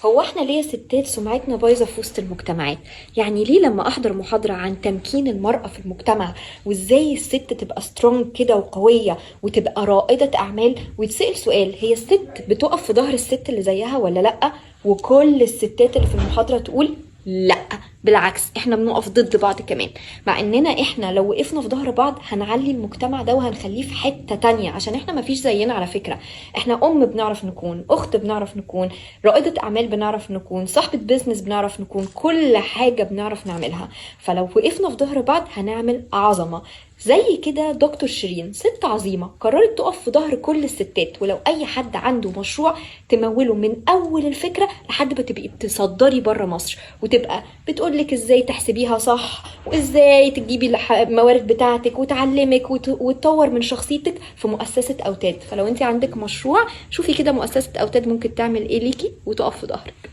هو احنا ليه ستات سمعتنا بايظه في وسط المجتمعات؟ يعني ليه لما احضر محاضره عن تمكين المراه في المجتمع وازاي الست تبقى سترونج كده وقويه وتبقى رائده اعمال، ويتسال سؤال هي الست بتقف في ظهر الست اللي زيها ولا لا، وكل الستات اللي في المحاضره تقول لا، بالعكس احنا بنقف ضد بعض كمان. مع اننا احنا لو وقفنا في ظهر بعض هنعلي المجتمع ده وهنخليه في حتة تانية، عشان احنا مفيش زينا على فكرة. احنا بنعرف نكون اخت، بنعرف نكون رائدة اعمال، بنعرف نكون صاحبة بيزنس، بنعرف نكون كل حاجة بنعرف نعملها. فلو وقفنا في ظهر بعض هنعمل عظمة. زي كده دكتور شيرين ست عظيمة قررت تقف في ظهر كل الستات، ولو اي حد عنده مشروع تموله من اول الفكرة لحد ما تبقي بتصدري بره مصر، وتبقى بتقولك ازاي تحسبيها صح، وازاي تجيبي الموارد بتاعتك وتعلمك وتطور من شخصيتك في مؤسسة اوتاد. فلو انت عندك مشروع شوفي كده مؤسسة اوتاد ممكن تعمل ايه ليكي وتقف في ظهرك.